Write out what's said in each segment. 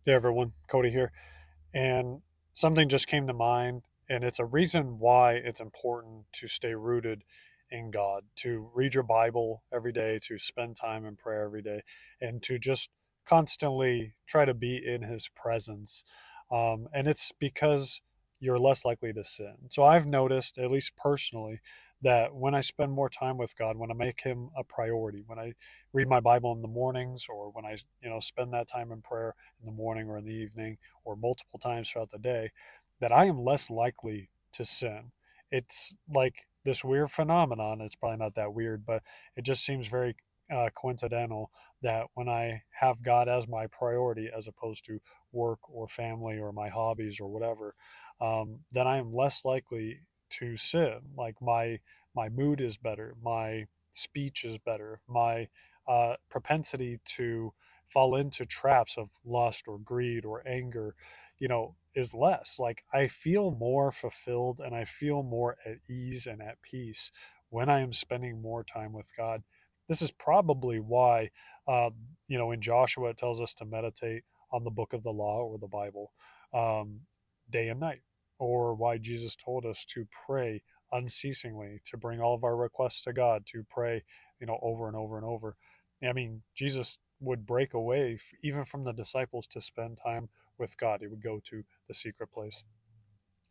Hey everyone, Cody here. And something just came to mind, and it's a reason why it's important to stay rooted in God, to read your Bible every day, to spend time in prayer every day, and to just constantly try to be in His presence. And it's because you're less likely to sin. So I've noticed, at least personally, that when I spend more time with God, when I make Him a priority, when I read my Bible in the mornings, or when I, spend that time in prayer in the morning or in the evening, or multiple times throughout the day, that I am less likely to sin. It's like this weird phenomenon. It's probably not that weird, but it just seems very coincidental that when I have God as my priority as opposed to work or family or my hobbies or whatever, then I am less likely to sin. Like my mood is better, my speech is better, my propensity to fall into traps of lust or greed or anger, is less. Like I feel more fulfilled and I feel more at ease and at peace when I am spending more time with God. This is probably why, uh, in Joshua it tells us to meditate on the book of the law or the Bible, um, day and night, or why Jesus told us to pray unceasingly, to bring all of our requests to God, to pray, over and over and over. I mean, Jesus would break away even from the disciples to spend time with God. He would go to the secret place.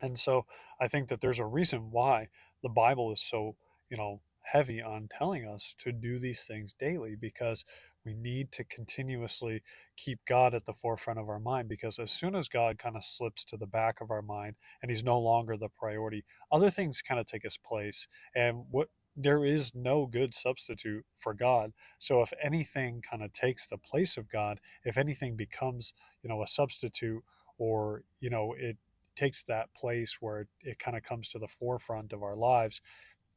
And so I think that there's a reason why the Bible is so, heavy on telling us to do these things daily, because we need to continuously keep God at the forefront of our mind. Because as soon as God kind of slips to the back of our mind and he's no longer the priority, other things kind of take his place. And what there is no good substitute for God. So if anything kind of takes the place of God, if anything becomes, a substitute, or, it takes that place where it kind of comes to the forefront of our lives,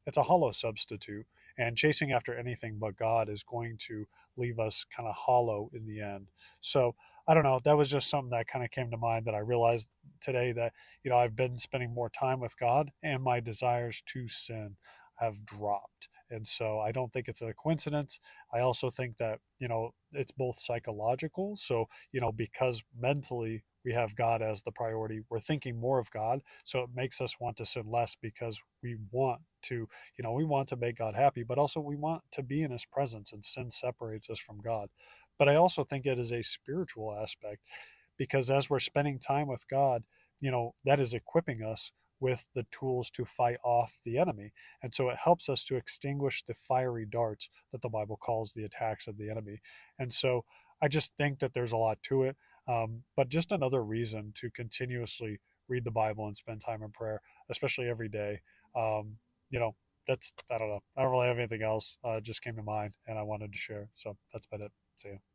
it's a hollow substitute. And chasing after anything but God is going to leave us kind of hollow in the end. So I don't know. That was just something that kind of came to mind, that I realized today that, I've been spending more time with God and my desires to sin have dropped. And so I don't think it's a coincidence. I also think that, it's both psychological. So, because mentally we have God as the priority, we're thinking more of God. So it makes us want to sin less, because we want to, we want to make God happy, but also we want to be in his presence, and sin separates us from God. But I also think it is a spiritual aspect, because as we're spending time with God, that is equipping us with the tools to fight off the enemy. And so it helps us to extinguish the fiery darts that the Bible calls the attacks of the enemy. And so I just think that there's a lot to it. But just another reason to continuously read the Bible and spend time in prayer, especially every day. Um, you know, that's, I don't know. I don't really have anything else. It just came to mind and I wanted to share. So that's about it. See you.